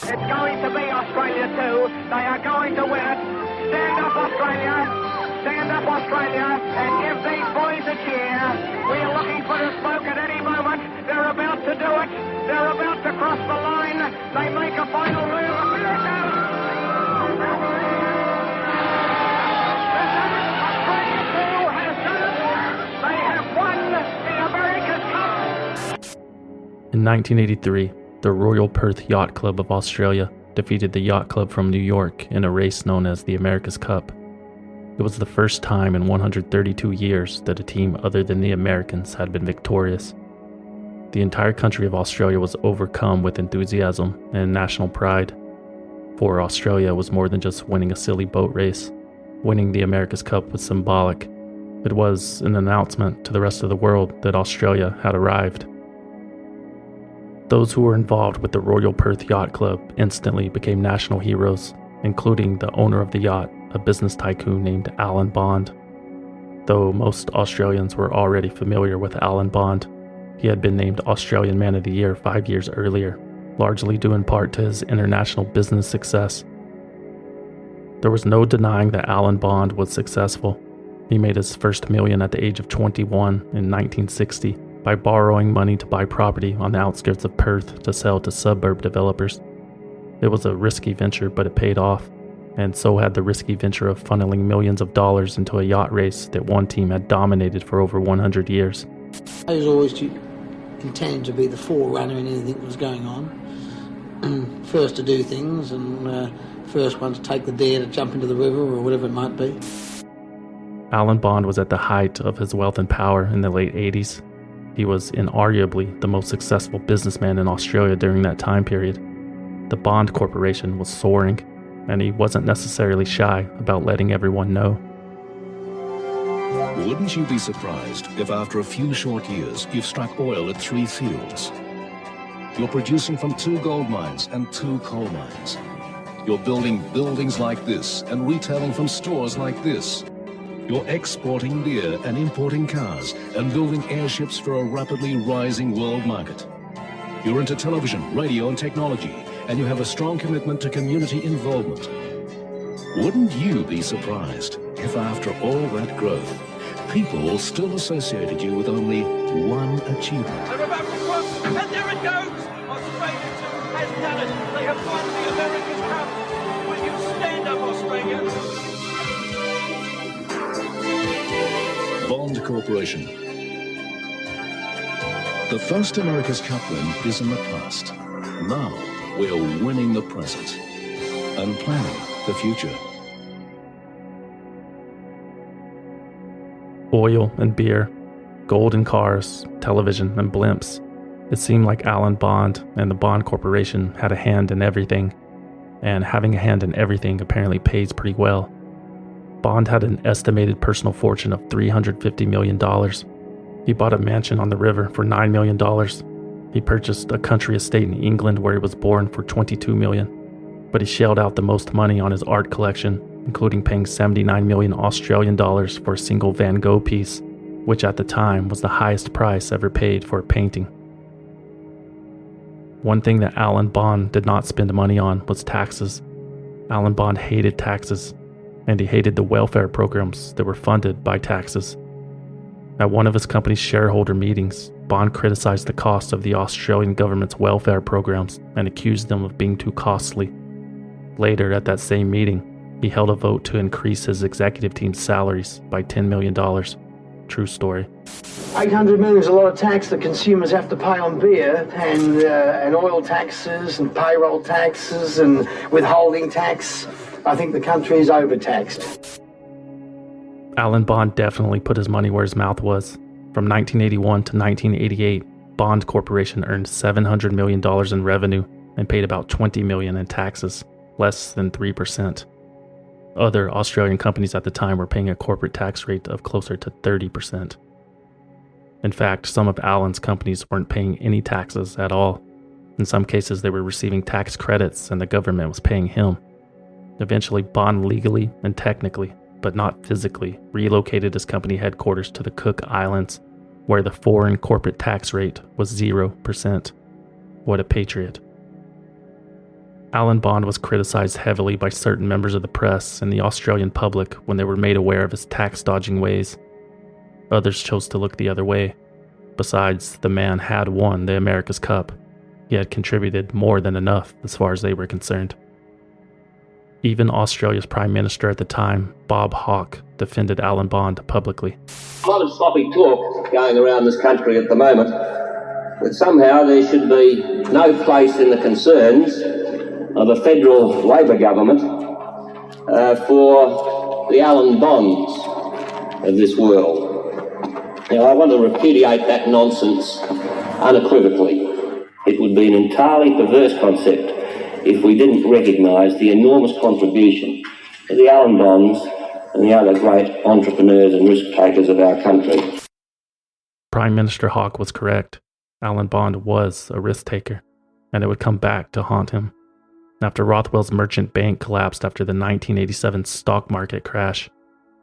It's going to be Australia too. They are going to win it. Stand up, Australia. Stand up, Australia, and give these boys a cheer. We are looking for the smoke at any moment. They're about to do it. They're about to cross the line. They make a final move. Here it goes. Australia too has done it. They have won the America's Cup. In 1983, the Royal Perth Yacht Club of Australia defeated the Yacht Club from New York in a race known as the America's Cup. It was the first time in 132 years that a team other than the Americans had been victorious. The entire country of Australia was overcome with enthusiasm and national pride. For Australia was more than just winning a silly boat race. Winning the America's Cup was symbolic. It was an announcement to the rest of the world that Australia had arrived. Those who were involved with the Royal Perth Yacht Club instantly became national heroes, including the owner of the yacht, a business tycoon named Allan Bond. Though most Australians were already familiar with Allan Bond, he had been named Australian Man of the Year 5 years earlier, largely due in part to his international business success. There was no denying that Allan Bond was successful. He made his first million at the age of 21 in 1960 by borrowing money to buy property on the outskirts of Perth to sell to suburb developers. It was a risky venture, but it paid off, and so had the risky venture of funneling millions of dollars into a yacht race that one team had dominated for over 100 years. I was always intended to be the forerunner in anything that was going on. First to do things, and first one to take the dare to jump into the river or whatever it might be. Allan Bond was at the height of his wealth and power in the late 80s. He was inarguably the most successful businessman in Australia during that time period. The Bond Corporation was soaring, and he wasn't necessarily shy about letting everyone know. Wouldn't you be surprised if after a few short years you've struck oil at 3 fields? You're producing from 2 gold mines and 2 coal mines. You're building buildings like this and retailing from stores like this. You're exporting beer and importing cars and building airships for a rapidly rising world market. You're into television, radio and technology, and you have a strong commitment to community involvement. Wouldn't you be surprised if after all that growth, people still associated you with only one achievement? They're about to cross, and there it goes! Australia has done it! They have won the America's Cup! Will you stand up, Australia? Bond Corporation. The first America's Cup win is in the past. Now we're winning the present and planning the future. Oil and beer, gold and cars, television and blimps. It seemed like Allan Bond and the Bond Corporation had a hand in everything, and having a hand in everything apparently pays pretty well. Bond had an estimated personal fortune of $350 million. He bought a mansion on the river for $9 million. He purchased a country estate in England where he was born for $22 million. But he shelled out the most money on his art collection, including paying 79 million Australian dollars for a single Van Gogh piece, which at the time was the highest price ever paid for a painting. One thing that Allan Bond did not spend money on was taxes. Allan Bond hated taxes, and he hated the welfare programs that were funded by taxes. At one of his company's shareholder meetings, Bond criticized the cost of the Australian government's welfare programs and accused them of being too costly. Later, at that same meeting, he held a vote to increase his executive team's salaries by $10 million. True story. 800 million is a lot of tax that consumers have to pay on beer, and oil taxes and payroll taxes and withholding tax. I think the country is overtaxed. Allan Bond definitely put his money where his mouth was. From 1981 to 1988, Bond Corporation earned $700 million in revenue and paid about $20 million in taxes, less than 3%. Other Australian companies at the time were paying a corporate tax rate of closer to 30%. In fact, some of Allan's companies weren't paying any taxes at all. In some cases, they were receiving tax credits and the government was paying him. Eventually, Bond legally and technically, but not physically, relocated his company headquarters to the Cook Islands, where the foreign corporate tax rate was 0%. What a patriot. Allan Bond was criticized heavily by certain members of the press and the Australian public when they were made aware of his tax-dodging ways. Others chose to look the other way. Besides, the man had won the America's Cup. He had contributed more than enough as far as they were concerned. Even Australia's Prime Minister at the time, Bob Hawke, defended Allan Bond publicly. A lot of sloppy talk going around this country at the moment, that somehow there should be no place in the concerns of a federal Labor government for the Allan Bonds of this world. Now, I want to repudiate that nonsense unequivocally. It would be an entirely perverse concept if we didn't recognise the enormous contribution of the Allan Bonds and the other great entrepreneurs and risk-takers of our country. Prime Minister Hawke was correct. Allan Bond was a risk-taker, and it would come back to haunt him. After Rothwell's merchant bank collapsed after the 1987 stock market crash,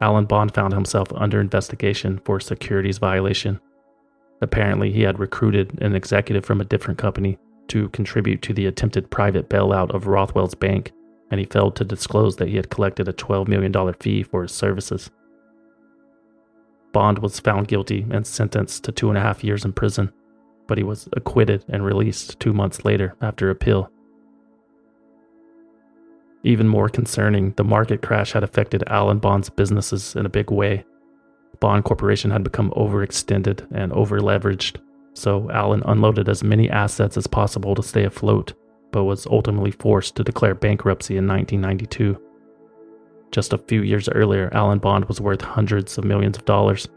Allan Bond found himself under investigation for securities violation. Apparently, he had recruited an executive from a different company to contribute to the attempted private bailout of Rothwell's bank, and he failed to disclose that he had collected a $12 million fee for his services. Bond was found guilty and sentenced to 2.5 years in prison, but he was acquitted and released 2 months later after appeal. Even more concerning, the market crash had affected Allan Bond's businesses in a big way. Bond Corporation had become overextended and over-leveraged, so Allan unloaded as many assets as possible to stay afloat, but was ultimately forced to declare bankruptcy in 1992. Just a few years earlier, Allan Bond was worth hundreds of millions of dollars.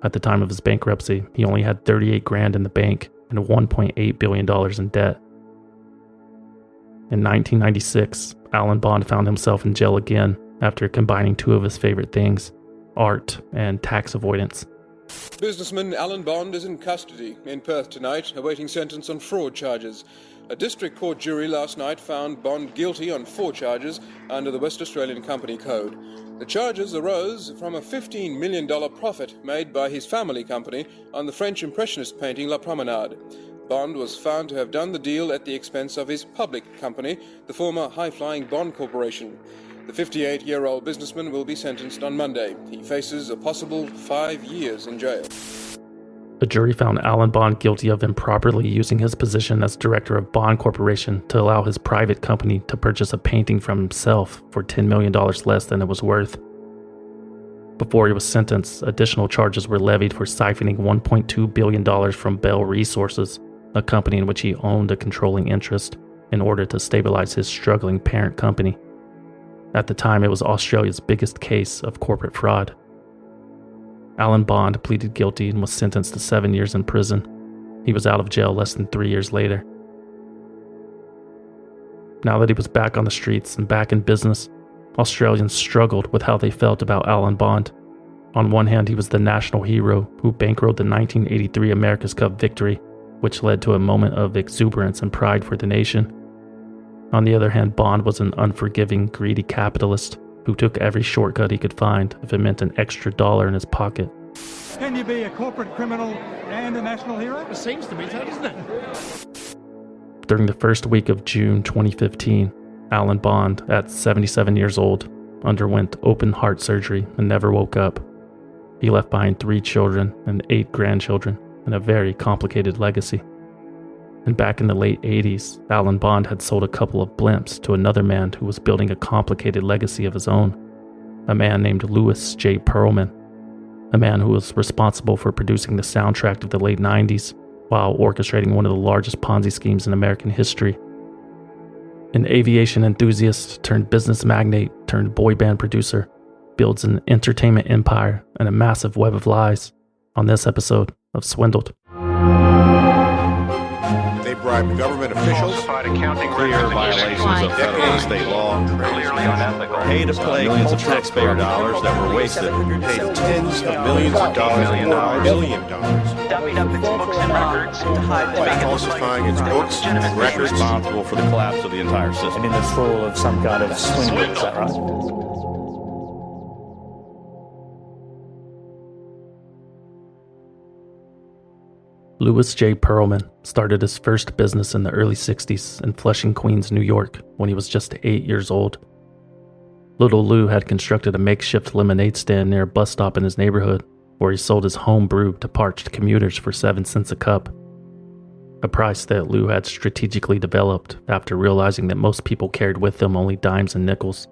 At the time of his bankruptcy, he only had $38,000 in the bank and $1.8 billion in debt. In 1996, Allan Bond found himself in jail again after combining two of his favorite things, art and tax avoidance. Businessman Allan Bond is in custody in Perth tonight, awaiting sentence on fraud charges. A district court jury last night found Bond guilty on 4 charges under the West Australian Company Code. The charges arose from a $15 million profit made by his family company on the French Impressionist painting La Promenade. Bond was found to have done the deal at the expense of his public company, the former high-flying Bond Corporation. The 58-year-old businessman will be sentenced on Monday. He faces a possible 5 years in jail. The jury found Allan Bond guilty of improperly using his position as director of Bond Corporation to allow his private company to purchase a painting from himself for $10 million less than it was worth. Before he was sentenced, additional charges were levied for siphoning $1.2 billion from Bell Resources, a company in which he owned a controlling interest, in order to stabilize his struggling parent company. At the time, it was Australia's biggest case of corporate fraud. Allan Bond pleaded guilty and was sentenced to 7 years in prison. He was out of jail less than 3 years later. Now that he was back on the streets and back in business, Australians struggled with how they felt about Allan Bond. On one hand, he was the national hero who bankrolled the 1983 America's Cup victory, which led to a moment of exuberance and pride for the nation. On the other hand, Bond was an unforgiving, greedy capitalist who took every shortcut he could find if it meant an extra dollar in his pocket. Can you be a corporate criminal and a national hero? It seems to be so, doesn't it? During the first week of June 2015, Allan Bond, at 77 years old, underwent open heart surgery and never woke up. He left behind 3 children and 8 grandchildren and a very complicated legacy. And back in the late 80s, Allan Bond had sold a couple of blimps to another man who was building a complicated legacy of his own, a man named Louis J. Pearlman, a man who was responsible for producing the soundtrack of the late 90s while orchestrating one of the largest Ponzi schemes in American history. An aviation enthusiast turned business magnate turned boy band producer builds an entertainment empire and a massive web of lies on this episode of Swindled. They bribed government officials, clear violations of federal and state law, paid to play millions of taxpayer dollars that were wasted, paid tens of millions of dollars, $1 billion, Dummied up its books and records to hide the by falsifying its books and records, responsible for the collapse of the entire system. And in this full of some kind of swindle, is that right? Louis J. Pearlman started his first business in the early 60s in Flushing, Queens, New York, when he was just 8 years old. Little Lou had constructed a makeshift lemonade stand near a bus stop in his neighborhood, where he sold his home brew to parched commuters for 7 cents a cup. A price that Lou had strategically developed after realizing that most people carried with them only dimes and nickels.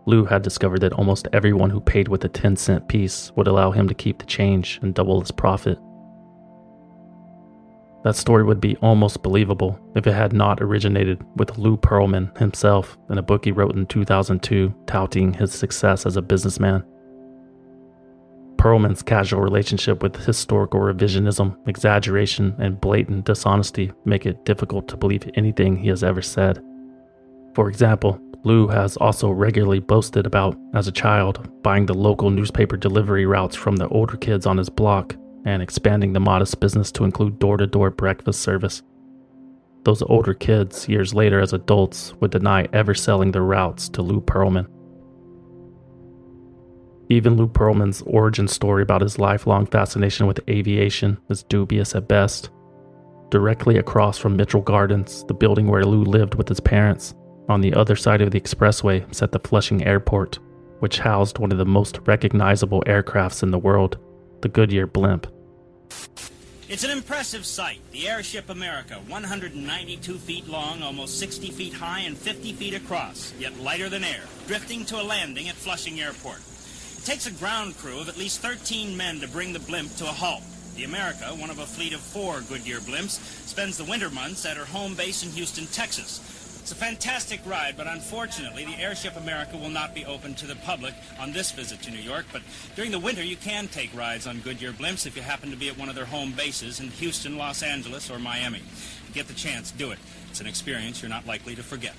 Lou had discovered that almost everyone who paid with a 10-cent piece would allow him to keep the change and double his profit. That story would be almost believable if it had not originated with Lou Pearlman himself in a book he wrote in 2002 touting his success as a businessman. Pearlman's casual relationship with historical revisionism, exaggeration, and blatant dishonesty make it difficult to believe anything he has ever said. For example, Lou has also regularly boasted about, as a child, buying the local newspaper delivery routes from the older kids on his block and expanding the modest business to include door-to-door breakfast service. Those older kids, years later as adults, would deny ever selling their routes to Lou Pearlman. Even Lou Pearlman's origin story about his lifelong fascination with aviation is dubious at best. Directly across from Mitchell Gardens, the building where Lou lived with his parents, on the other side of the expressway sat the Flushing Airport, which housed one of the most recognizable aircrafts in the world, the Goodyear blimp. It's an impressive sight. The airship America, 192 feet long, almost 60 feet high, and 50 feet across, yet lighter than air, drifting to a landing at Flushing Airport. It takes a ground crew of at least 13 men to bring the blimp to a halt. The America, one of a fleet of 4 Goodyear blimps, spends the winter months at her home base in Houston, Texas. It's a fantastic ride, but unfortunately, the airship America will not be open to the public on this visit to New York. But during the winter, you can take rides on Goodyear blimps if you happen to be at one of their home bases in Houston, Los Angeles, or Miami. If you get the chance, do it. It's an experience you're not likely to forget.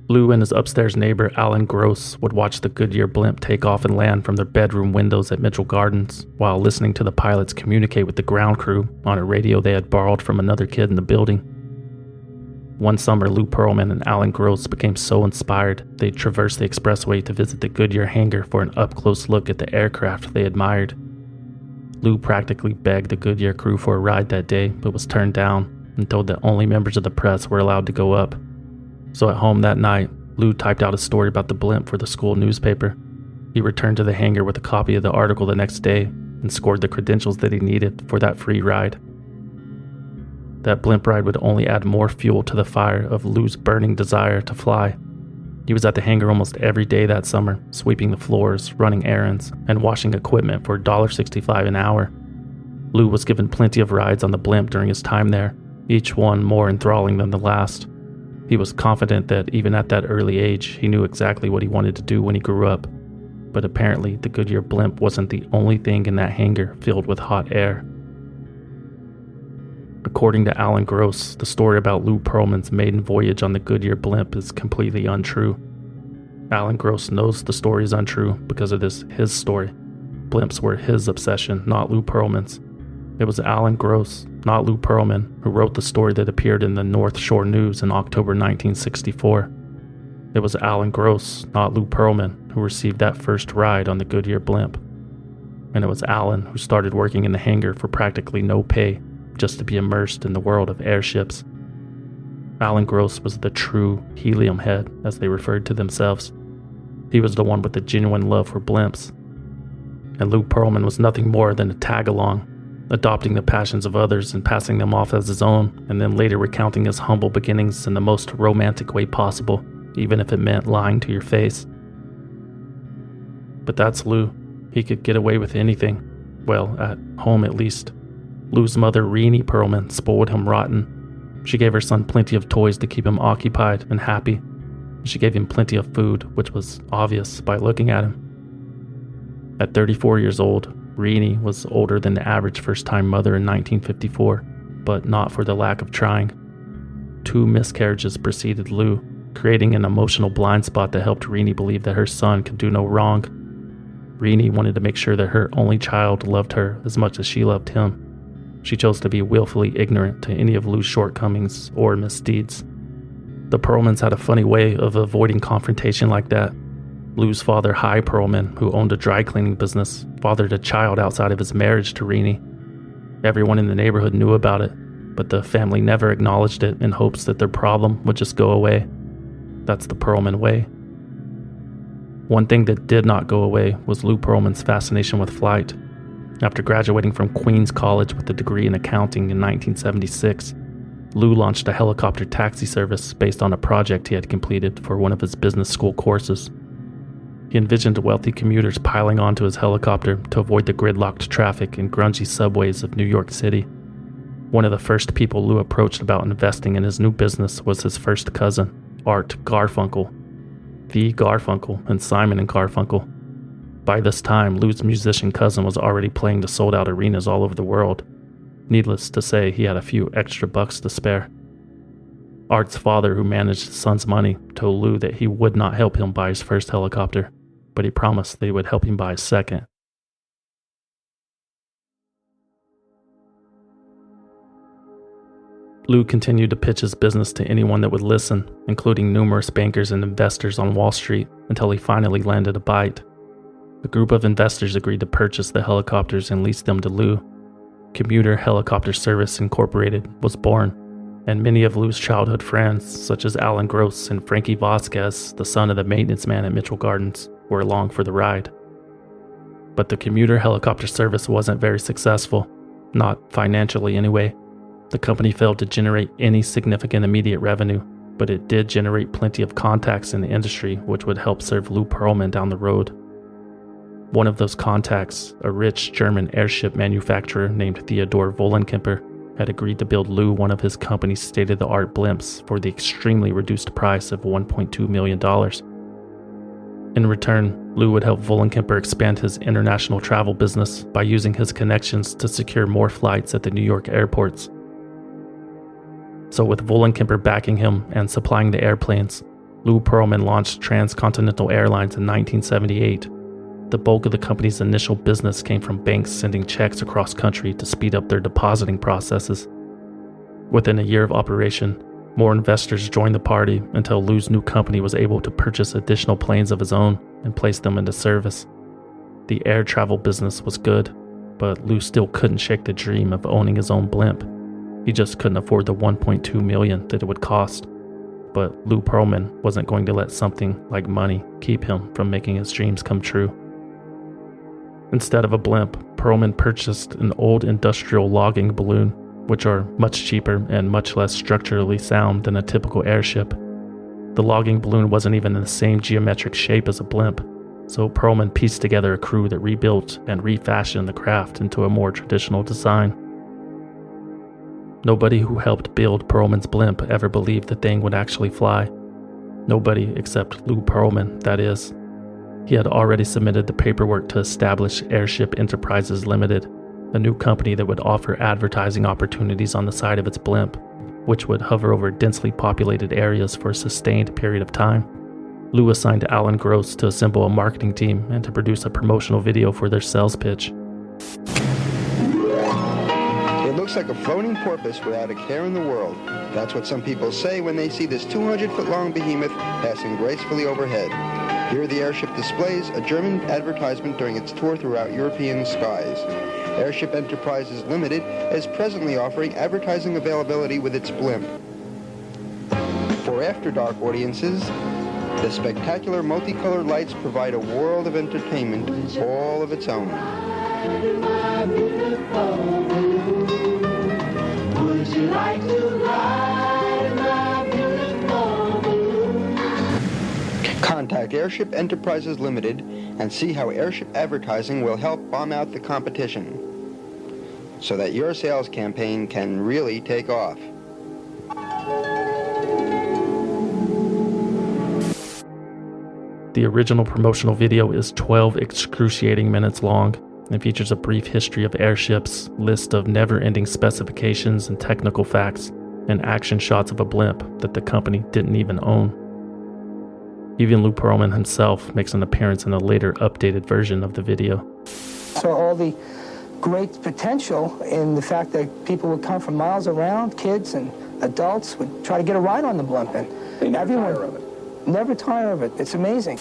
Lou and his upstairs neighbor, Alan Gross, would watch the Goodyear blimp take off and land from their bedroom windows at Mitchell Gardens, while listening to the pilots communicate with the ground crew on a radio they had borrowed from another kid in the building. One summer, Lou Pearlman and Alan Gross became so inspired, they traversed the expressway to visit the Goodyear hangar for an up-close look at the aircraft they admired. Lou practically begged the Goodyear crew for a ride that day, but was turned down and told that only members of the press were allowed to go up. So at home that night, Lou typed out a story about the blimp for the school newspaper. He returned to the hangar with a copy of the article the next day and scored the credentials that he needed for that free ride. That blimp ride would only add more fuel to the fire of Lou's burning desire to fly. He was at the hangar almost every day that summer, sweeping the floors, running errands, and washing equipment for $1.65 an hour. Lou was given plenty of rides on the blimp during his time there, each one more enthralling than the last. He was confident that even at that early age, he knew exactly what he wanted to do when he grew up. But apparently, the Goodyear blimp wasn't the only thing in that hangar filled with hot air. According to Alan Gross, the story about Lou Pearlman's maiden voyage on the Goodyear blimp is completely untrue. Alan Gross knows the story is untrue because it is his story. Blimps were his obsession, not Lou Pearlman's. It was Alan Gross, not Lou Pearlman, who wrote the story that appeared in the North Shore News in October 1964. It was Alan Gross, not Lou Pearlman, who received that first ride on the Goodyear blimp. And it was Alan who started working in the hangar for practically no pay, just to be immersed in the world of airships. Alan Gross was the true helium head, as they referred to themselves. He was the one with the genuine love for blimps. And Lou Pearlman was nothing more than a tag-along, adopting the passions of others and passing them off as his own, and then later recounting his humble beginnings in the most romantic way possible, even if it meant lying to your face. But that's Lou. He could get away with anything. Well, at home at least. Lou's mother, Renee Pearlman, spoiled him rotten. She gave her son plenty of toys to keep him occupied and happy. She gave him plenty of food, which was obvious by looking at him. At 34 years old, Renee was older than the average first-time mother in 1954, but not for the lack of trying. 2 miscarriages preceded Lou, creating an emotional blind spot that helped Renee believe that her son could do no wrong. Renee wanted to make sure that her only child loved her as much as she loved him. She chose to be willfully ignorant to any of Lou's shortcomings or misdeeds. The Pearlmans had a funny way of avoiding confrontation like that. Lou's father, Hy Pearlman, who owned a dry cleaning business, fathered a child outside of his marriage to Renee. Everyone in the neighborhood knew about it, but the family never acknowledged it in hopes that their problem would just go away. That's the Pearlman way. One thing that did not go away was Lou Pearlman's fascination with flight. After graduating from Queens College with a degree in accounting in 1976, Lou launched a helicopter taxi service based on a project he had completed for one of his business school courses. He envisioned wealthy commuters piling onto his helicopter to avoid the gridlocked traffic and grungy subways of New York City. One of the first people Lou approached about investing in his new business was his first cousin, Art Garfunkel, the Garfunkel and Simon and Garfunkel. By this time, Lou's musician cousin was already playing to sold-out arenas all over the world. Needless to say, he had a few extra bucks to spare. Art's father, who managed his son's money, told Lou that he would not help him buy his first helicopter, but he promised they would help him buy his second. Lou continued to pitch his business to anyone that would listen, including numerous bankers and investors on Wall Street, until he finally landed a bite. A group of investors agreed to purchase the helicopters and lease them to Lou. Commuter Helicopter Service Incorporated was born, and many of Lou's childhood friends, such as Alan Gross and Frankie Vasquez, the son of the maintenance man at Mitchell Gardens, were along for the ride. But the commuter helicopter service wasn't very successful, not financially anyway. The company failed to generate any significant immediate revenue, but it did generate plenty of contacts in the industry which would help serve Lou Pearlman down the road. One of those contacts, a rich German airship manufacturer named Theodor Vollenkemper, had agreed to build Lou one of his company's state-of-the-art blimps for the extremely reduced price of $1.2 million. In return, Lou would help Vollenkemper expand his international travel business by using his connections to secure more flights at the New York airports. So with Vollenkemper backing him and supplying the airplanes, Lou Pearlman launched Transcontinental Airlines in 1978. The bulk of the company's initial business came from banks sending checks across country to speed up their depositing processes. Within a year of operation, more investors joined the party until Lou's new company was able to purchase additional planes of his own and place them into service. The air travel business was good, but Lou still couldn't shake the dream of owning his own blimp. He just couldn't afford the $1.2 million that it would cost. But Lou Pearlman wasn't going to let something like money keep him from making his dreams come true. Instead of a blimp, Pearlman purchased an old industrial logging balloon, which are much cheaper and much less structurally sound than a typical airship. The logging balloon wasn't even in the same geometric shape as a blimp, so Pearlman pieced together a crew that rebuilt and refashioned the craft into a more traditional design. Nobody who helped build Pearlman's blimp ever believed the thing would actually fly. Nobody except Lou Pearlman, that is. He had already submitted the paperwork to establish Airship Enterprises Limited, a new company that would offer advertising opportunities on the side of its blimp, which would hover over densely populated areas for a sustained period of time. Lou assigned Alan Gross to assemble a marketing team and to produce a promotional video for their sales pitch. It looks like a floating porpoise without a care in the world. That's what some people say when they see this 200-foot-long behemoth passing gracefully overhead. Here the airship displays a German advertisement during its tour throughout European skies. Airship Enterprises Limited is presently offering advertising availability with its blimp. For after-dark audiences, the spectacular multicolored lights provide a world of entertainment all of its own. Would you like to ride my beautiful balloon? Contact Airship Enterprises Limited and see how airship advertising will help bomb out the competition so that your sales campaign can really take off. The original promotional video is 12 excruciating minutes long and features a brief history of airships, list of never-ending specifications and technical facts, and action shots of a blimp that the company didn't even own. Even Lou Pearlman himself makes an appearance in a later updated version of the video. So all the great potential in the fact that people would come from miles around, kids and adults would try to get a ride on the blimp, and everyone never tire of it. It's amazing.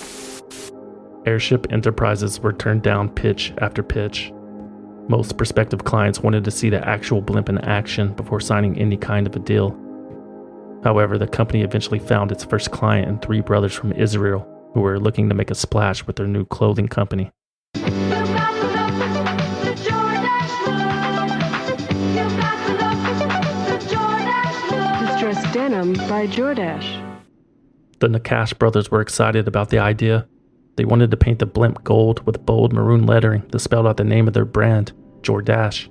Airship enterprises were turned down pitch after pitch. Most prospective clients wanted to see the actual blimp in action before signing any kind of a deal. However, the company eventually found its first client in three brothers from Israel who were looking to make a splash with their new clothing company. Distressed Denim by Jordache. The Nakash brothers were excited about the idea. They wanted to paint the blimp gold with bold maroon lettering that spelled out the name of their brand, Jordache.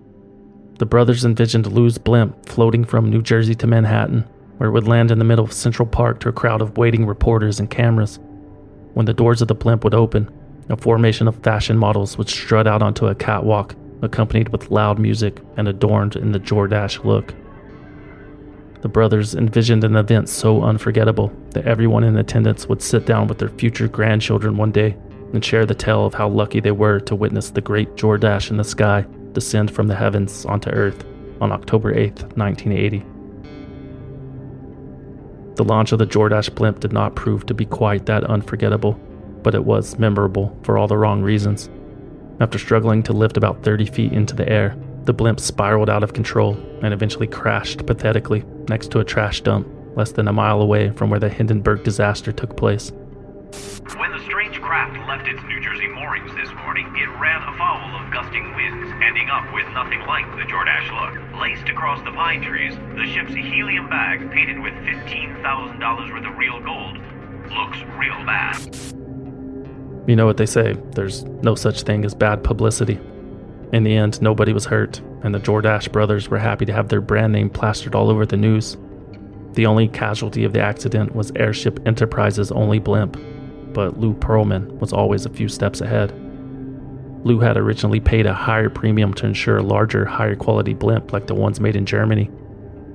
The brothers envisioned Lou's blimp floating from New Jersey to Manhattan, where it would land in the middle of Central Park to a crowd of waiting reporters and cameras. When the doors of the blimp would open, a formation of fashion models would strut out onto a catwalk, accompanied with loud music and adorned in the Jordache look. The brothers envisioned an event so unforgettable that everyone in attendance would sit down with their future grandchildren one day and share the tale of how lucky they were to witness the great Jordache in the sky descend from the heavens onto Earth on October 8, 1980. The launch of the Jordache blimp did not prove to be quite that unforgettable, but it was memorable for all the wrong reasons. After struggling to lift about 30 feet into the air, the blimp spiraled out of control and eventually crashed pathetically next to a trash dump less than a mile away from where the Hindenburg disaster took place. When the strange craft left its New Jersey moorings this morning, it ran afoul of gusting winds, ending up with nothing like the Jordache look. Laced across the pine trees, the ship's helium bag, painted with $15,000 worth of real gold, looks real bad. You know what they say, there's no such thing as bad publicity. In the end, nobody was hurt, and the Jordache brothers were happy to have their brand name plastered all over the news. The only casualty of the accident was Airship Enterprises' only blimp, but Lou Pearlman was always a few steps ahead. Lou had originally paid a higher premium to ensure a larger, higher quality blimp like the ones made in Germany,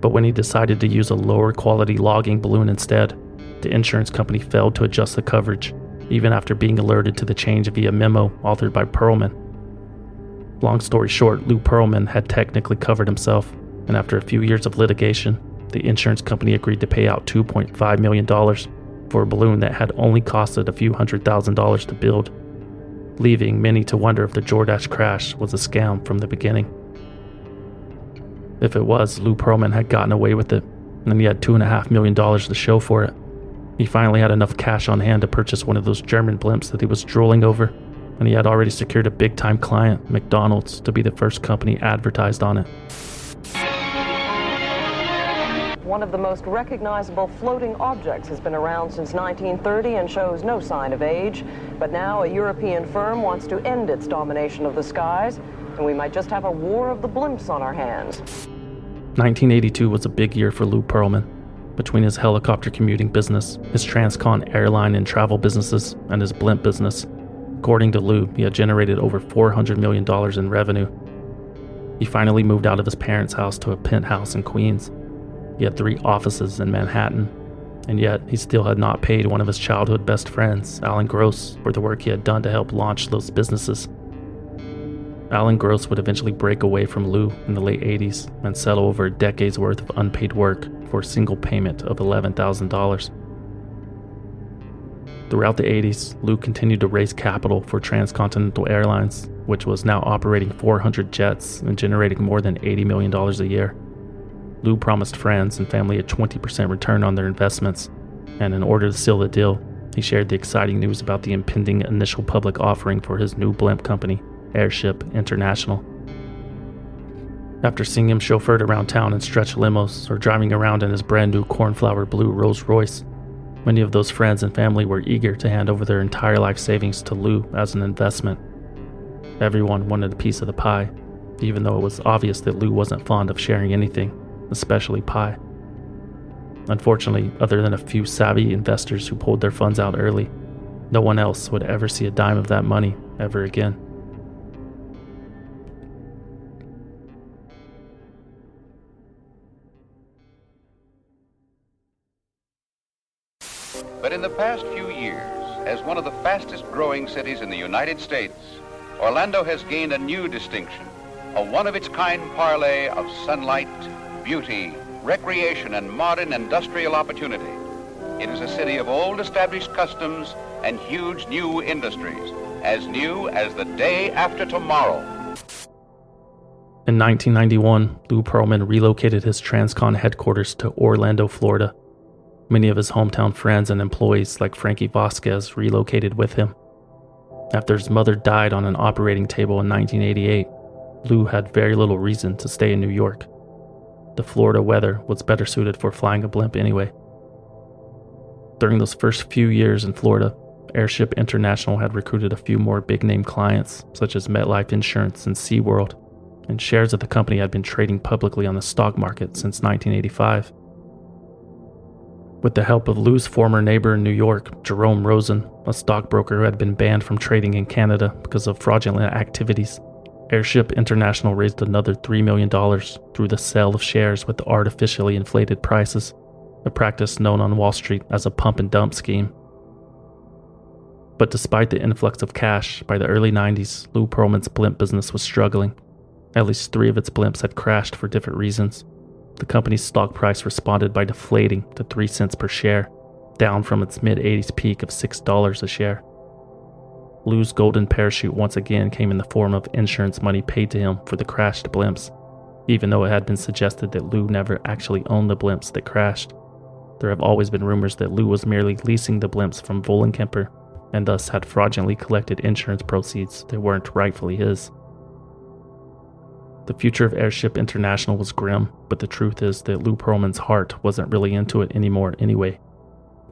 but when he decided to use a lower quality logging balloon instead, the insurance company failed to adjust the coverage, even after being alerted to the change via memo authored by Pearlman. Long story short, Lou Pearlman had technically covered himself, and after a few years of litigation, the insurance company agreed to pay out $2.5 million for a balloon that had only costed a few $100,000 to build, leaving many to wonder if the Jordache crash was a scam from the beginning. If it was, Lou Pearlman had gotten away with it, and he had $2.5 million to show for it. He finally had enough cash on hand to purchase one of those German blimps that he was drooling over, and he had already secured a big-time client, McDonald's, to be the first company advertised on it. One of the most recognizable floating objects has been around since 1930 and shows no sign of age. But now a European firm wants to end its domination of the skies, and we might just have a war of the blimps on our hands. 1982 was a big year for Lou Pearlman. Between his helicopter commuting business, his transcon airline and travel businesses, and his blimp business, according to Lou, he had generated over $400 million in revenue. He finally moved out of his parents' house to a penthouse in Queens. He had 3 offices in Manhattan, and yet he still had not paid one of his childhood best friends, Alan Gross, for the work he had done to help launch those businesses. Alan Gross would eventually break away from Lou in the late 80s and settle over a decade's worth of unpaid work for a single payment of $11,000. Throughout the 80s, Lou continued to raise capital for Transcontinental Airlines, which was now operating 400 jets and generating more than $80 million a year. Lou promised friends and family a 20% return on their investments, and in order to seal the deal, he shared the exciting news about the impending initial public offering for his new blimp company, Airship International. After seeing him chauffeured around town in stretch limos or driving around in his brand new cornflower blue Rolls Royce, many of those friends and family were eager to hand over their entire life savings to Lou as an investment. Everyone wanted a piece of the pie, even though it was obvious that Lou wasn't fond of sharing anything, especially pie. Unfortunately, other than a few savvy investors who pulled their funds out early, no one else would ever see a dime of that money ever again. But in the past few years, as one of the fastest growing cities in the United States, Orlando has gained a new distinction, a one-of-its-kind parlay of sunlight, beauty, recreation, and modern industrial opportunity. It is a city of old established customs and huge new industries, as new as the day after tomorrow. In 1991, Lou Pearlman relocated his Transcon headquarters to Orlando, Florida. Many of his hometown friends and employees, like Frankie Vasquez, relocated with him. After his mother died on an operating table in 1988, Lou had very little reason to stay in New York. The Florida weather was better suited for flying a blimp anyway. During those first few years in Florida, Airship International had recruited a few more big-name clients, such as MetLife Insurance and SeaWorld, and shares of the company had been trading publicly on the stock market since 1985. With the help of Lou's former neighbor in New York, Jerome Rosen, a stockbroker who had been banned from trading in Canada because of fraudulent activities, Airship International raised another $3 million through the sale of shares with artificially inflated prices, a practice known on Wall Street as a pump and dump scheme. But despite the influx of cash, by the early 90s, Lou Pearlman's blimp business was struggling. At least 3 of its blimps had crashed for different reasons. The company's stock price responded by deflating to 3 cents per share, down from its mid-80s peak of $6 a share. Lou's golden parachute once again came in the form of insurance money paid to him for the crashed blimps, even though it had been suggested that Lou never actually owned the blimps that crashed. There have always been rumors that Lou was merely leasing the blimps from Vollenkemper, and thus had fraudulently collected insurance proceeds that weren't rightfully his. The future of Airship International was grim, but the truth is that Lou Pearlman's heart wasn't really into it anymore anyway.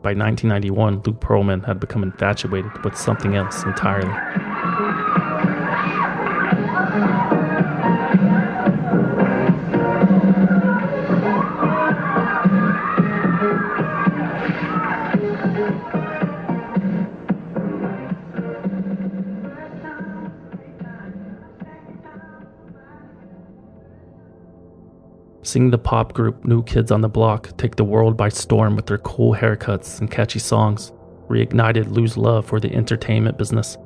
By 1991, Lou Pearlman had become infatuated with something else entirely. Seeing the pop group New Kids on the Block take the world by storm with their cool haircuts and catchy songs reignited Lou's love for the entertainment business,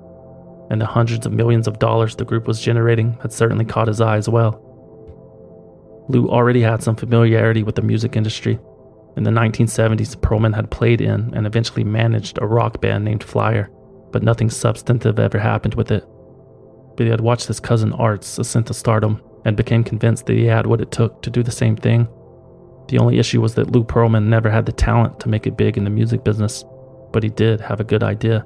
and the hundreds of millions of dollars the group was generating had certainly caught his eye as well. Lou already had some familiarity with the music industry. In the 1970s, Pearlman had played in and eventually managed a rock band named Flyer, but nothing substantive ever happened with it. But he had watched his cousin Art's ascent to stardom and became convinced that he had what it took to do the same thing. The only issue was that Lou Pearlman never had the talent to make it big in the music business, but he did have a good idea.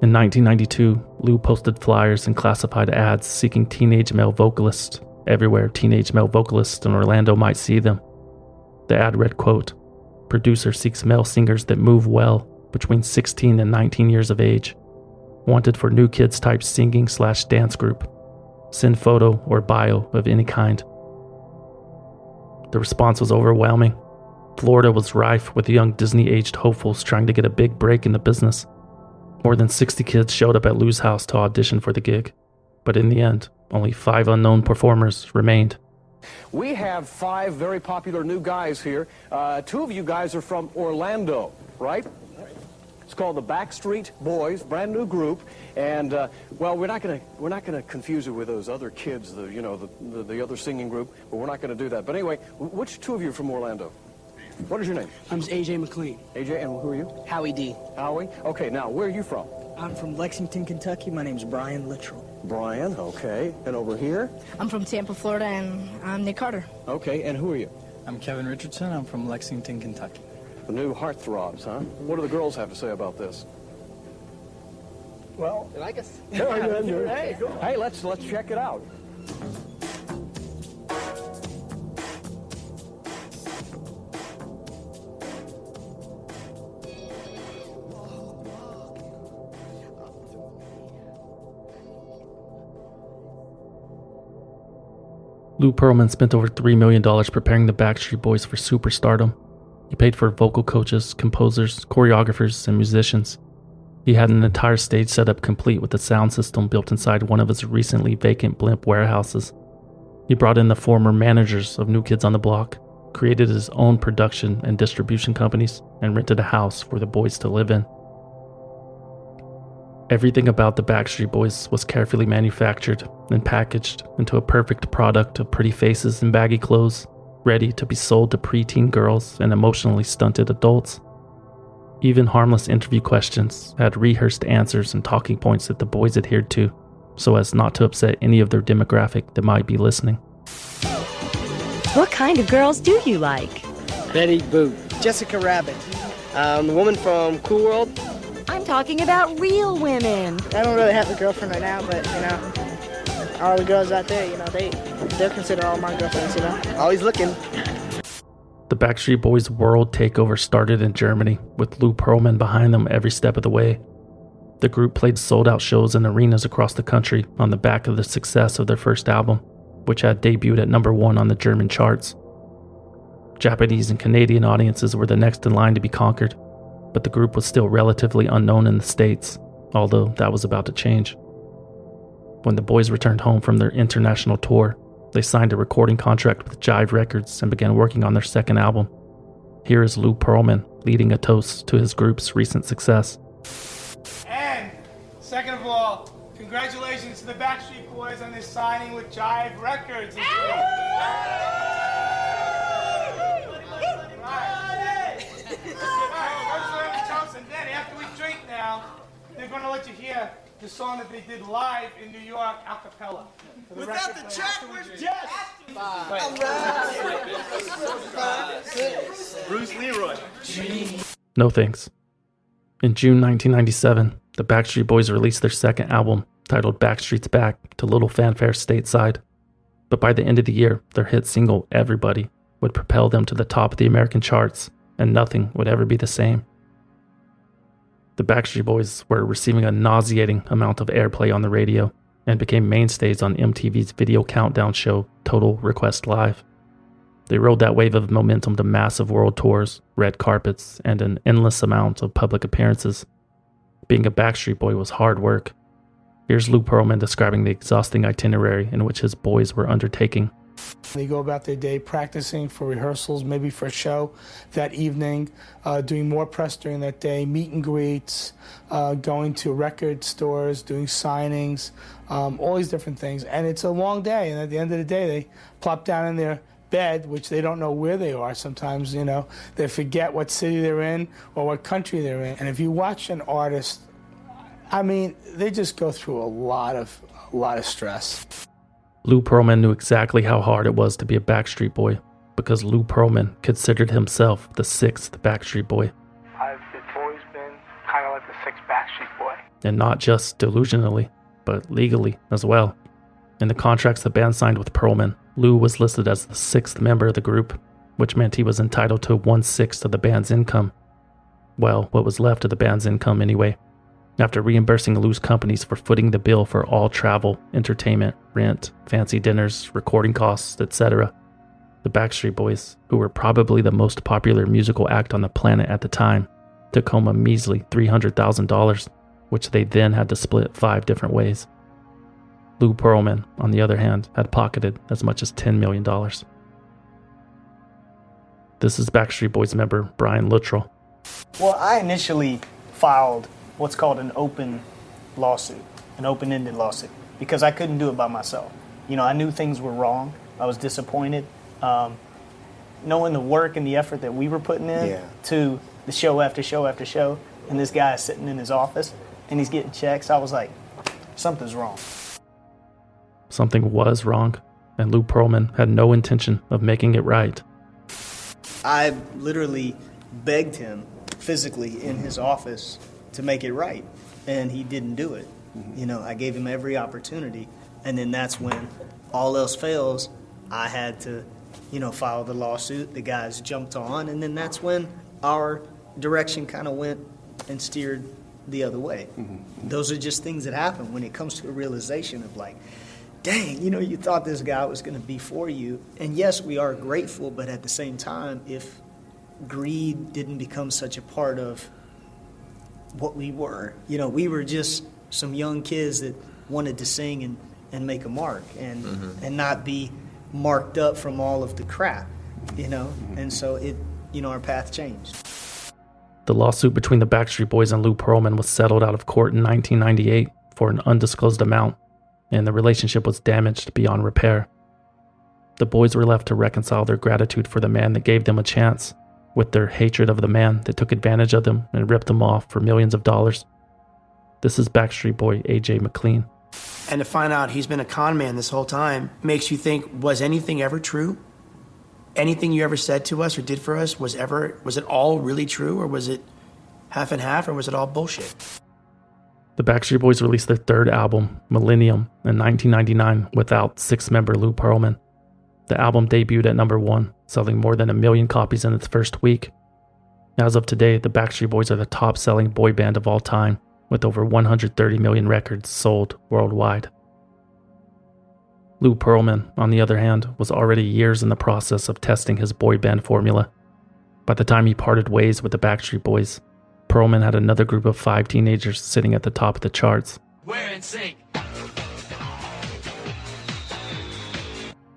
In 1992, Lou posted flyers and classified ads seeking teenage male vocalists everywhere teenage male vocalists in Orlando might see them. The ad read, quote, "Producer seeks male singers that move well between 16 and 19 years of age. Wanted for New Kids type singing/dance group. Send photo or bio of any kind." The response was overwhelming. Florida was rife with young Disney-aged hopefuls trying to get a big break in the business. More than 60 kids showed up at Lou's house to audition for the gig, but in the end, only 5 unknown performers remained. We have 5 very popular new guys here. 2 of you guys are from Orlando, right? It's called the Backstreet Boys, brand new group, and well, we're not gonna confuse it with those other kids, the other singing group, but we're not gonna do that. But anyway, which 2 of you are from Orlando? What is your name? I'm AJ McLean. AJ, and who are you? Howie D. Howie. Okay, now where are you from? I'm from Lexington, Kentucky. My name's Brian Littrell. Brian. Okay, and over here? I'm from Tampa, Florida, and I'm Nick Carter. Okay, and who are you? I'm Kevin Richardson. I'm from Lexington, Kentucky. The new heartthrobs, huh? What do the girls have to say about this? Well, they like us. Hey, let's check it out. Lou Pearlman spent over $3 million preparing the Backstreet Boys for superstardom. He paid for vocal coaches, composers, choreographers, and musicians. He had an entire stage setup complete with a sound system built inside one of his recently vacant blimp warehouses. He brought in the former managers of New Kids on the Block, created his own production and distribution companies, and rented a house for the boys to live in. Everything about the Backstreet Boys was carefully manufactured and packaged into a perfect product of pretty faces and baggy clothes, ready to be sold to preteen girls and emotionally stunted adults. Even harmless interview questions had rehearsed answers and talking points that the boys adhered to, so as not to upset any of their demographic that might be listening. What kind of girls do you like? Betty Boop. Jessica Rabbit. The woman from Cool World. I'm talking about real women. I don't really have a girlfriend right now, but, all the girls out there, they're considered all my girlfriends, Always looking. The Backstreet Boys' world takeover started in Germany, with Lou Pearlman behind them every step of the way. The group played sold-out shows in arenas across the country on the back of the success of their first album, which had debuted at #1 on the German charts. Japanese and Canadian audiences were the next in line to be conquered, but the group was still relatively unknown in the States, although that was about to change. When the boys returned home from their international tour, they signed a recording contract with Jive Records and began working on their second album. Here is Lou Pearlman leading a toast to his group's recent success. And, second of all, congratulations to the Backstreet Boys on this signing with Jive Records this week. And then, after we drink now, they're going to let you hear the song that they did live in New York a cappella. Without the check, we're yes! Bruce Leroy. No thanks. In June 1997, the Backstreet Boys released their second album, titled Backstreet's Back, to little fanfare stateside. But by the end of the year, their hit single, Everybody, would propel them to the top of the American charts, and nothing would ever be the same. The Backstreet Boys were receiving a nauseating amount of airplay on the radio and became mainstays on MTV's video countdown show, Total Request Live. They rode that wave of momentum to massive world tours, red carpets, and an endless amount of public appearances. Being a Backstreet Boy was hard work. Here's Lou Pearlman describing the exhausting itinerary in which his boys were undertaking. They go about their day practicing for rehearsals, maybe for a show that evening, doing more press during that day, meet and greets, going to record stores, doing signings, all these different things. And it's a long day, and at the end of the day, they plop down in their bed, which they don't know where they are sometimes, They forget what city they're in or what country they're in. And if you watch an artist, they just go through a lot of stress. Lou Pearlman knew exactly how hard it was to be a Backstreet Boy, because Lou Pearlman considered himself the sixth Backstreet Boy. I've always been kind of like the sixth Backstreet Boy. And not just delusionally, but legally as well. In the contracts the band signed with Pearlman, Lou was listed as the sixth member of the group, which meant he was entitled to 1/6 of the band's income. Well, what was left of the band's income anyway. After reimbursing Lou's companies for footing the bill for all travel, entertainment, rent, fancy dinners, recording costs, etc., the Backstreet Boys, who were probably the most popular musical act on the planet at the time, took home a measly $300,000, which they then had to split 5 different ways. Lou Pearlman, on the other hand, had pocketed as much as $10 million. This is Backstreet Boys member Brian Luttrell. Well, I initially filed what's called an open lawsuit, an open-ended lawsuit, because I couldn't do it by myself. I knew things were wrong. I was disappointed. Knowing the work and the effort that we were putting in to the show after show after show, and this guy is sitting in his office and he's getting checks, I was like, something's wrong. Something was wrong, and Lou Pearlman had no intention of making it right. I literally begged him physically in his office to make it right, and he didn't do it. I gave him every opportunity, and then that's when all else fails, I had to, file the lawsuit. The guys jumped on, and then that's when our direction kind of went and steered the other way. Those are just things that happen when it comes to a realization of like, dang, you thought this guy was going to be for you. And yes, we are grateful, but at the same time, if greed didn't become such a part of what we were. We were just some young kids that wanted to sing and make a mark and not be marked up from all of the crap, And so our path changed. The lawsuit between the Backstreet Boys and Lou Pearlman was settled out of court in 1998 for an undisclosed amount, and the relationship was damaged beyond repair. the boys were left to reconcile their gratitude for the man that gave them a chance with their hatred of the man that took advantage of them and ripped them off for millions of dollars. This is Backstreet Boy A.J. McLean. And to find out he's been a con man this whole time makes you think, was anything ever true? Anything you ever said to us or did for us was it all really true, or was it half and half, or was it all bullshit? The Backstreet Boys released their third album, Millennium, in 1999 without six-member Lou Pearlman. The album debuted at number 1, selling more than 1 million copies in its first week. As of today, the Backstreet Boys are the top-selling boy band of all time, with over 130 million records sold worldwide. Lou Pearlman, on the other hand, was already years in the process of testing his boy band formula. By the time he parted ways with the Backstreet Boys, Pearlman had another group of 5 teenagers sitting at the top of the charts. We're in sync.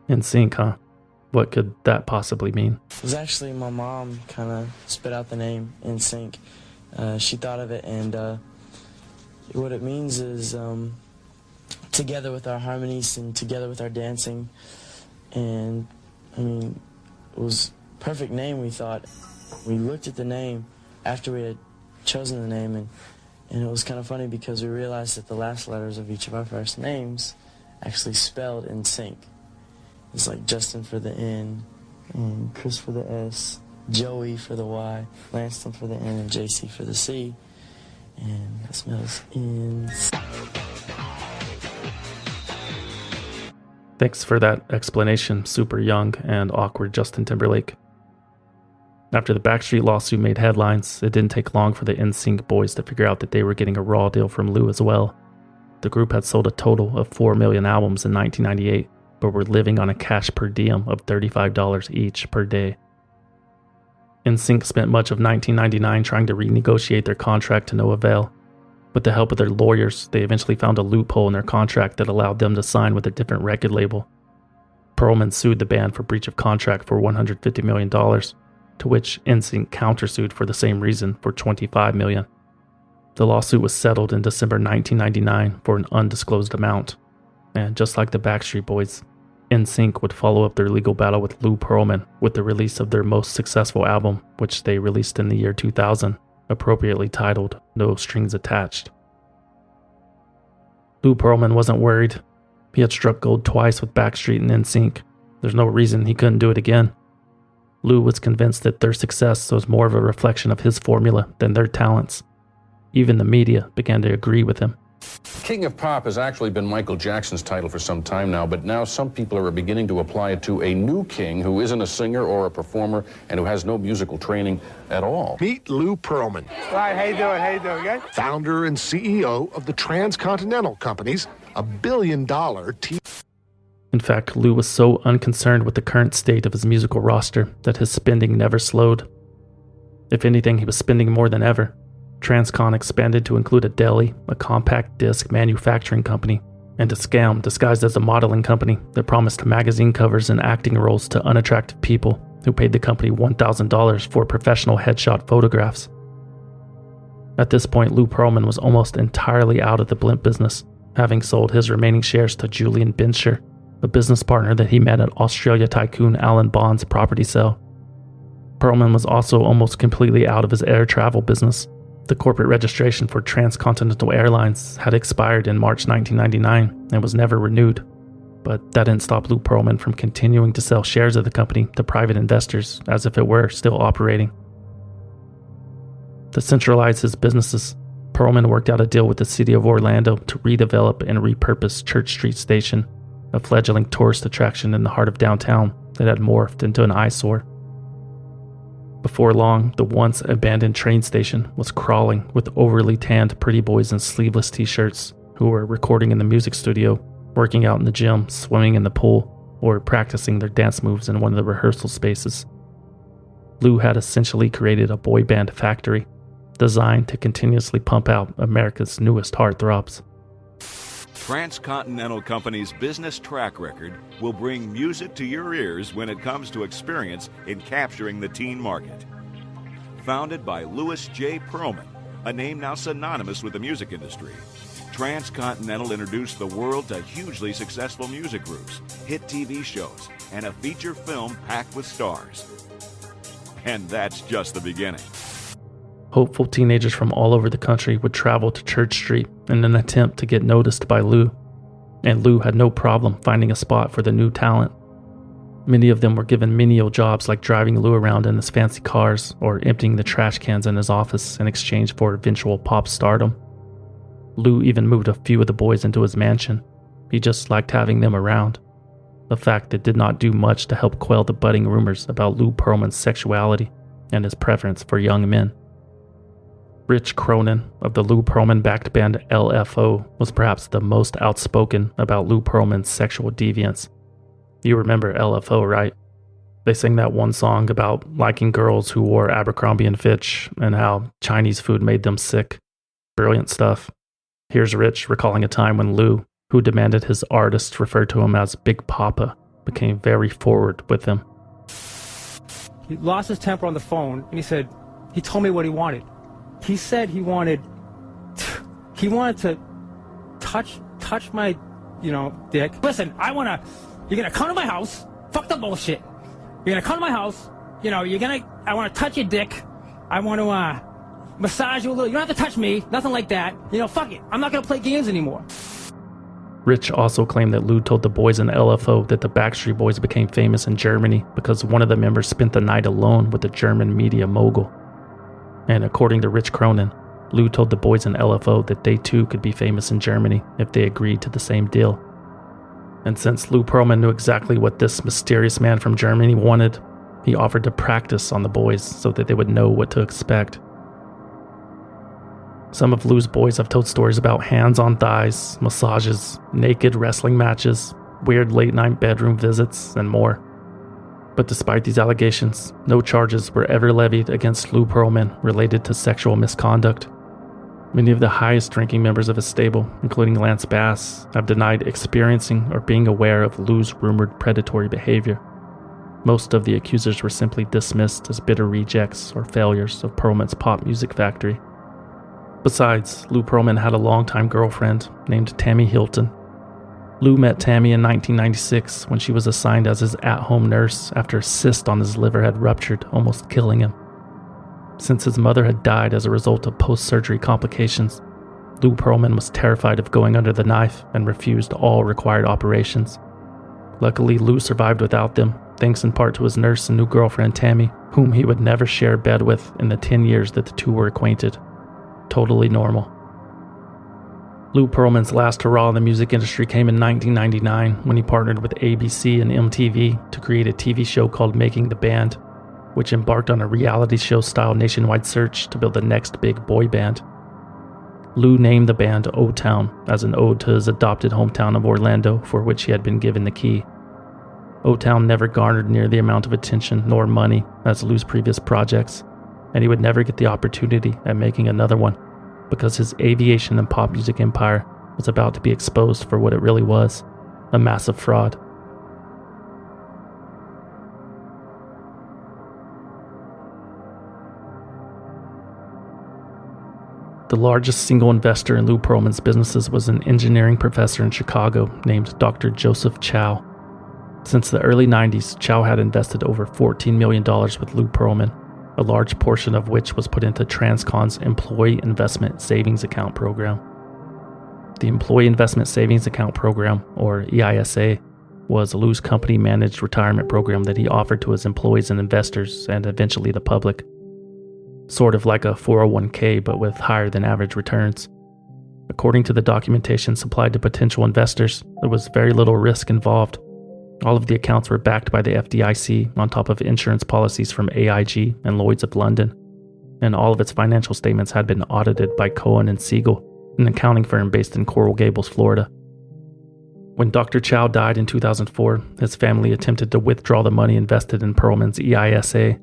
In sync, huh? What could that possibly mean? It was actually my mom kind of spit out the name In Sync. She thought of it, and what it means is together with our harmonies and together with our dancing. And I mean, it was a perfect name, we thought. We looked at the name after we had chosen the name, and it was kind of funny because we realized that the last letters of each of our first names actually spelled In Sync. It's like Justin for the N, and Chris for the S, Joey for the Y, Lanston for the N, and JC for the C. And that smells in. Thanks for that explanation, super young and awkward Justin Timberlake. After the Backstreet lawsuit made headlines, it didn't take long for the NSYNC boys to figure out that they were getting a raw deal from Lou as well. The group had sold a total of 4 million albums in 1998, but were living on a cash per diem of $35 each per day. NSYNC spent much of 1999 trying to renegotiate their contract to no avail. With the help of their lawyers, they eventually found a loophole in their contract that allowed them to sign with a different record label. Pearlman sued the band for breach of contract for $150 million, to which NSYNC countersued for the same reason for $25 million. The lawsuit was settled in December 1999 for an undisclosed amount, and just like the Backstreet Boys, NSYNC would follow up their legal battle with Lou Pearlman with the release of their most successful album, which they released in the year 2000, appropriately titled No Strings Attached. Lou Pearlman wasn't worried. He had struck gold twice with Backstreet and NSYNC. There's no reason he couldn't do it again. Lou was convinced that their success was more of a reflection of his formula than their talents. Even the media began to agree with him. King of Pop has actually been Michael Jackson's title for some time now, but now some people are beginning to apply it to a new king who isn't a singer or a performer and who has no musical training at all. Meet Lou Pearlman. Hi, how you doing? How you doing, guys? Founder and CEO of the Transcontinental Companies, $1 billion In fact, Lou was so unconcerned with the current state of his musical roster that his spending never slowed. If anything, he was spending more than ever. Transcon expanded to include a deli, a compact disc manufacturing company, and a scam disguised as a modeling company that promised magazine covers and acting roles to unattractive people who paid the company $1,000 for professional headshot photographs. At this point, Lou Pearlman was almost entirely out of the blimp business, having sold his remaining shares to Julian Binscher, a business partner that he met at Australia tycoon Allan Bond's property sale. Pearlman was also almost completely out of his air travel business. The corporate registration for Transcontinental Airlines had expired in March 1999 and was never renewed, but that didn't stop Lou Pearlman from continuing to sell shares of the company to private investors as if it were still operating. To centralize his businesses, Pearlman worked out a deal with the city of Orlando to redevelop and repurpose Church Street Station, a fledgling tourist attraction in the heart of downtown that had morphed into an eyesore. Before long, the once abandoned train station was crawling with overly tanned pretty boys in sleeveless t-shirts who were recording in the music studio, working out in the gym, swimming in the pool, or practicing their dance moves in one of the rehearsal spaces. Lou had essentially created a boy band factory, designed to continuously pump out America's newest heartthrobs. Transcontinental Company's business track record will bring music to your ears when it comes to experience in capturing the teen market. Founded by Louis J. Pearlman, a name now synonymous with the music industry, Transcontinental introduced the world to hugely successful music groups, hit TV shows, and a feature film packed with stars. And that's just the beginning. Hopeful teenagers from all over the country would travel to Church Street in an attempt to get noticed by Lou, and Lou had no problem finding a spot for the new talent. Many of them were given menial jobs like driving Lou around in his fancy cars or emptying the trash cans in his office in exchange for eventual pop stardom. Lou even moved a few of the boys into his mansion. He just liked having them around, a fact that did not do much to help quell the budding rumors about Lou Pearlman's sexuality and his preference for young men. Rich Cronin of the Lou Pearlman-backed band LFO was perhaps the most outspoken about Lou Pearlman's sexual deviance. You remember LFO, right? They sang that one song about liking girls who wore Abercrombie & Fitch and how Chinese food made them sick. Brilliant stuff. Here's Rich recalling a time when Lou, who demanded his artists refer to him as Big Papa, became very forward with him. He lost his temper on the phone, and he told me what he wanted. He said he wanted to touch my, dick. Listen, you're gonna come to my house, fuck the bullshit. You're gonna come to my house, I wanna touch your dick. I want to, massage you a little. You don't have to touch me, nothing like that. Fuck it. I'm not gonna play games anymore. Rich also claimed that Lou told the boys in LFO that the Backstreet Boys became famous in Germany because one of the members spent the night alone with the German media mogul. And according to Rich Cronin, Lou told the boys in LFO that they too could be famous in Germany if they agreed to the same deal. And since Lou Pearlman knew exactly what this mysterious man from Germany wanted, he offered to practice on the boys so that they would know what to expect. Some of Lou's boys have told stories about hands on thighs, massages, naked wrestling matches, weird late-night bedroom visits, and more. But despite these allegations, no charges were ever levied against Lou Pearlman related to sexual misconduct. Many of the highest-ranking members of his stable, including Lance Bass, have denied experiencing or being aware of Lou's rumored predatory behavior. Most of the accusers were simply dismissed as bitter rejects or failures of Pearlman's pop music factory. Besides, Lou Pearlman had a longtime girlfriend named Tammy Hilton. Lou met Tammy in 1996 when she was assigned as his at-home nurse after a cyst on his liver had ruptured, almost killing him. Since his mother had died as a result of post-surgery complications, Lou Pearlman was terrified of going under the knife and refused all required operations. Luckily, Lou survived without them, thanks in part to his nurse and new girlfriend Tammy, whom he would never share a bed with in the 10 years that the two were acquainted. Totally normal. Lou Pearlman's last hurrah in the music industry came in 1999 when he partnered with ABC and MTV to create a TV show called Making the Band, which embarked on a reality show-style nationwide search to build the next big boy band. Lou named the band O-Town as an ode to his adopted hometown of Orlando, for which he had been given the key. O-Town never garnered near the amount of attention nor money as Lou's previous projects, and he would never get the opportunity at making another one, because his aviation and pop music empire was about to be exposed for what it really was, a massive fraud. The largest single investor in Lou Pearlman's businesses was an engineering professor in Chicago named Dr. Joseph Chow. Since the early 90s, Chow had invested over $14 million with Lou Pearlman, a large portion of which was put into Transcon's Employee Investment Savings Account program. The Employee Investment Savings Account program, or EISA, was Lou's company-managed retirement program that he offered to his employees and investors, and eventually the public. Sort of like a 401k, but with higher than average returns. According to the documentation supplied to potential investors, there was very little risk involved. All of the accounts were backed by the FDIC on top of insurance policies from AIG and Lloyd's of London, and all of its financial statements had been audited by Cohen & Siegel, an accounting firm based in Coral Gables, Florida. When Dr. Chow died in 2004, his family attempted to withdraw the money invested in Pearlman's EISA.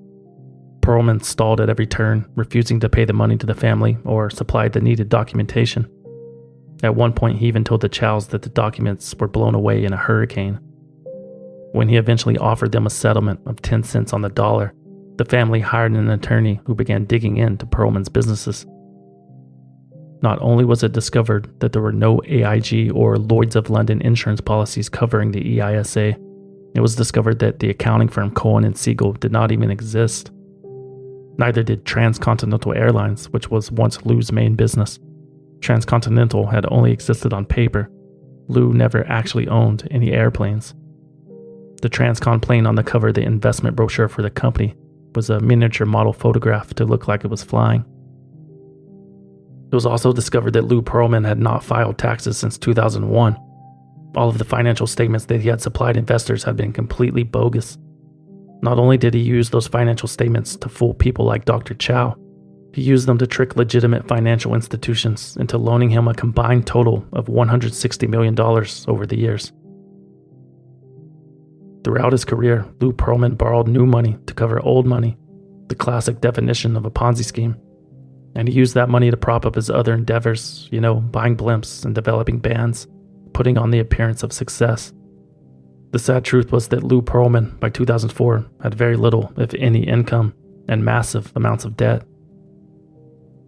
Pearlman stalled at every turn, refusing to pay the money to the family or supply the needed documentation. At one point, he even told the Chows that the documents were blown away in a hurricane. When he eventually offered them a settlement of 10 cents on the dollar, the family hired an attorney who began digging into Pearlman's businesses. Not only was it discovered that there were no AIG or Lloyd's of London insurance policies covering the EISA, it was discovered that the accounting firm Cohen & Siegel did not even exist. Neither did Transcontinental Airlines, which was once Lou's main business. Transcontinental had only existed on paper. Lou never actually owned any airplanes. The Transcon plane on the cover of the investment brochure for the company was a miniature model photograph to look like it was flying. It was also discovered that Lou Pearlman had not filed taxes since 2001. All of the financial statements that he had supplied investors had been completely bogus. Not only did he use those financial statements to fool people like Dr. Chow, he used them to trick legitimate financial institutions into loaning him a combined total of $160 million over the years. Throughout his career, Lou Pearlman borrowed new money to cover old money, the classic definition of a Ponzi scheme. And he used that money to prop up his other endeavors, buying blimps and developing bands, putting on the appearance of success. The sad truth was that Lou Pearlman, by 2004, had very little, if any, income and massive amounts of debt.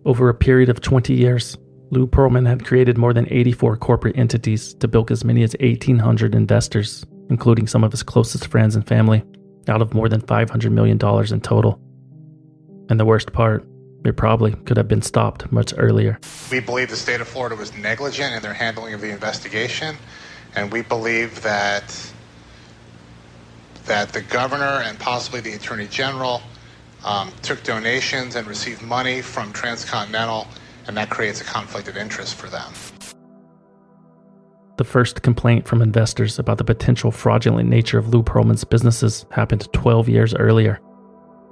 Over a period of 20 years, Lou Pearlman had created more than 84 corporate entities to bilk as many as 1,800 investors, including some of his closest friends and family, out of more than $500 million in total. And the worst part, it probably could have been stopped much earlier. We believe the state of Florida was negligent in their handling of the investigation, and we believe that the governor and possibly the attorney general took donations and received money from Transcontinental, and that creates a conflict of interest for them. The first complaint from investors about the potential fraudulent nature of Lou Pearlman's businesses happened 12 years earlier.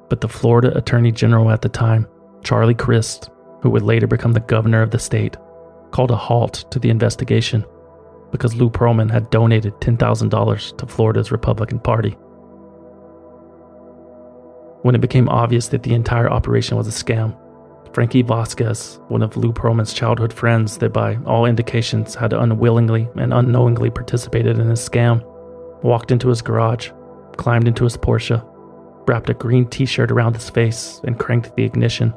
But the Florida Attorney General at the time, Charlie Crist, who would later become the governor of the state, called a halt to the investigation because Lou Pearlman had donated $10,000 to Florida's Republican Party. When it became obvious that the entire operation was a scam, Frankie Vasquez, one of Lou Pearlman's childhood friends that by all indications had unwillingly and unknowingly participated in his scam, walked into his garage, climbed into his Porsche, wrapped a green t-shirt around his face, and cranked the ignition.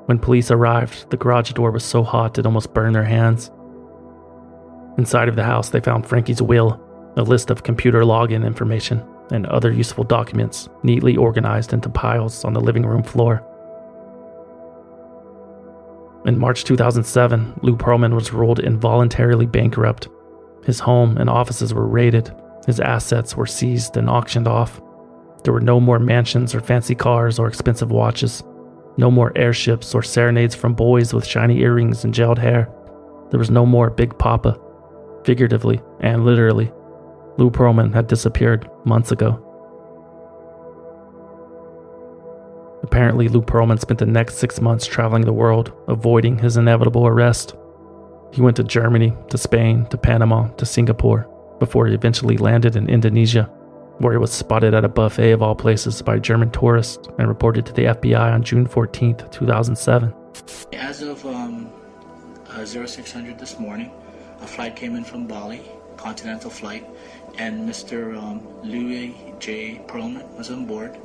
When police arrived, the garage door was so hot it almost burned their hands. Inside of the house, they found Frankie's will, a list of computer login information, and other useful documents neatly organized into piles on the living room floor. In March 2007, Lou Pearlman was ruled involuntarily bankrupt. His home and offices were raided, his assets were seized and auctioned off. There were no more mansions or fancy cars or expensive watches, no more airships or serenades from boys with shiny earrings and gelled hair. There was no more Big Papa. Figuratively and literally, Lou Pearlman had disappeared months ago. Apparently, Lou Pearlman spent the next 6 months traveling the world, avoiding his inevitable arrest. He went to Germany, to Spain, to Panama, to Singapore, before he eventually landed in Indonesia, where he was spotted at a buffet of all places by a German tourist and reported to the FBI on June 14, 2007. As of 0600 this morning, a flight came in from Bali, continental flight, and Mr. Louis J. Pearlman was on board,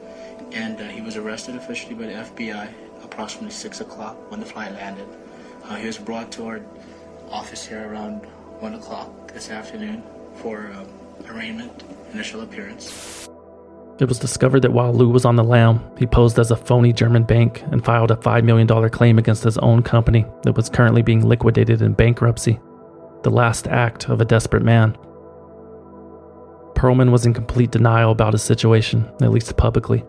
and he was arrested officially by the FBI approximately 6 o'clock when the flight landed. He was brought to our office here around 1 o'clock this afternoon for arraignment, initial appearance. It was discovered that while Lou was on the lam, he posed as a phony German bank and filed a $5 million claim against his own company that was currently being liquidated in bankruptcy, the last act of a desperate man. Pearlman was in complete denial about his situation, at least publicly.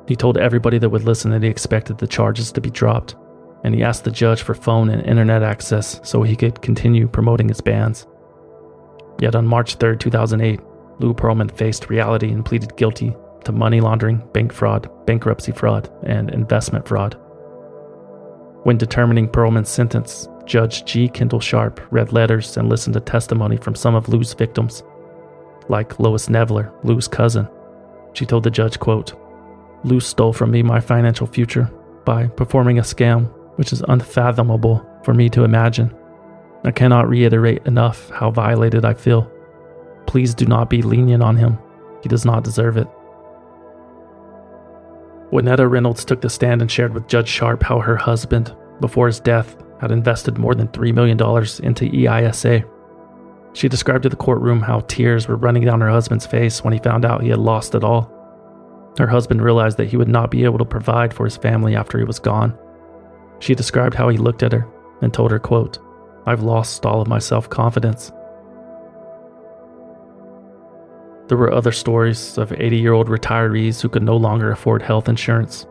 He told everybody that would listen that he expected the charges to be dropped, and he asked the judge for phone and internet access so he could continue promoting his bands. Yet on March 3, 2008, Lou Pearlman faced reality and pleaded guilty to money laundering, bank fraud, bankruptcy fraud, and investment fraud. When determining Pearlman's sentence, Judge G. Kendall Sharp read letters and listened to testimony from some of Lou's victims. Like Lois Nevler, Lou's cousin, she told the judge, quote, "Lou stole from me my financial future by performing a scam which is unfathomable for me to imagine. I cannot reiterate enough how violated I feel. Please do not be lenient on him. He does not deserve it." When Etta Reynolds took the stand and shared with Judge Sharp how her husband, before his death, had invested more than $3 million into EISA. She described to the courtroom how tears were running down her husband's face when he found out he had lost it all. Her husband realized that he would not be able to provide for his family after he was gone. She described how he looked at her and told her, quote, "I've lost all of my self-confidence." There were other stories of 80-year-old retirees who could no longer afford health insurance.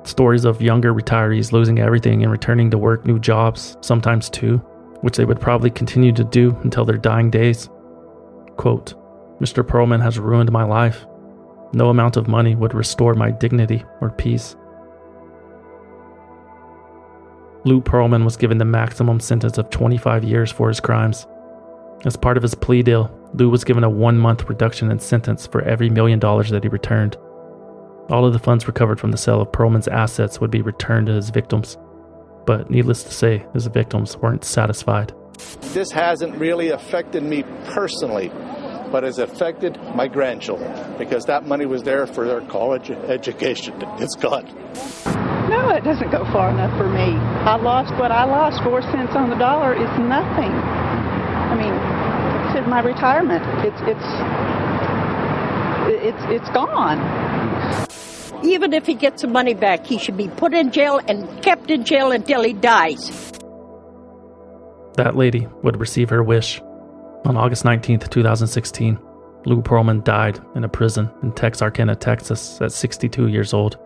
Stories of younger retirees losing everything and returning to work new jobs, sometimes two, which they would probably continue to do until their dying days. Quote, "Mr. Pearlman has ruined my life. No amount of money would restore my dignity or peace." Lou Pearlman was given the maximum sentence of 25 years for his crimes. As part of his plea deal, Lou was given a 1-month reduction in sentence for every $1 million that he returned. All of the funds recovered from the sale of Pearlman's assets would be returned to his victims. But needless to say, his victims weren't satisfied. This hasn't really affected me personally, but has affected my grandchildren, because that money was there for their college education. It's gone. No, it doesn't go far enough for me. I lost what I lost. 4 cents on the dollar is nothing. I mean, it's my retirement. It's gone. Even if he gets the money back, he should be put in jail and kept in jail until he dies. That lady would receive her wish. On August 19th, 2016, Lou Pearlman died in a prison in Texarkana, Texas at 62 years old.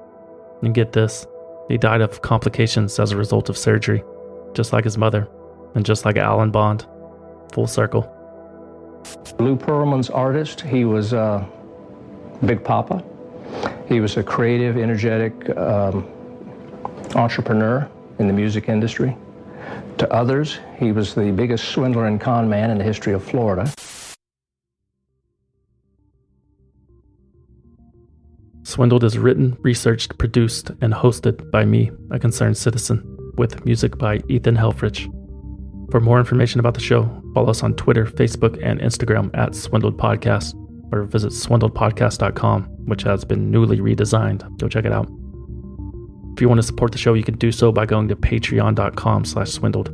And get this, he died of complications as a result of surgery, just like his mother, and just like Allan Bond. Full circle. Lou Pearlman's artist. He was Big Papa. He was a creative, energetic entrepreneur in the music industry. To others, he was the biggest swindler and con man in the history of Florida. Swindled is written, researched, produced, and hosted by me, a concerned citizen, with music by Ethan Helfrich. For more information about the show, follow us on Twitter, Facebook, and Instagram at Swindled Podcast, or visit swindledpodcast.com, which has been newly redesigned. Go check it out. If you want to support the show, you can do so by going to patreon.com/swindled.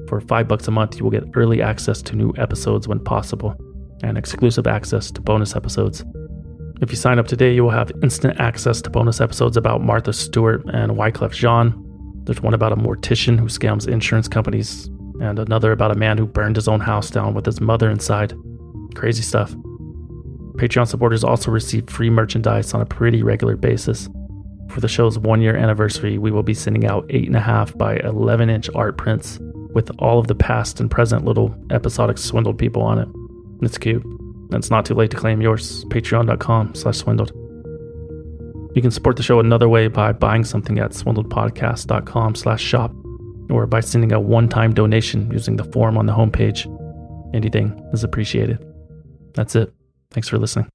For $5 a month, you will get early access to new episodes when possible, and exclusive access to bonus episodes. If you sign up today, you will have instant access to bonus episodes about Martha Stewart and Wyclef Jean. There's one about a mortician who scams insurance companies, and another about a man who burned his own house down with his mother inside. Crazy stuff. Patreon supporters also receive free merchandise on a pretty regular basis. For the show's 1-year anniversary, we will be sending out 8.5 by 11-inch art prints with all of the past and present little episodic Swindled people on it. It's cute. And it's not too late to claim yours. Patreon.com/swindled. You can support the show another way by buying something at swindledpodcast.com/shop, or by sending a one-time donation using the form on the homepage. Anything is appreciated. That's it. Thanks for listening.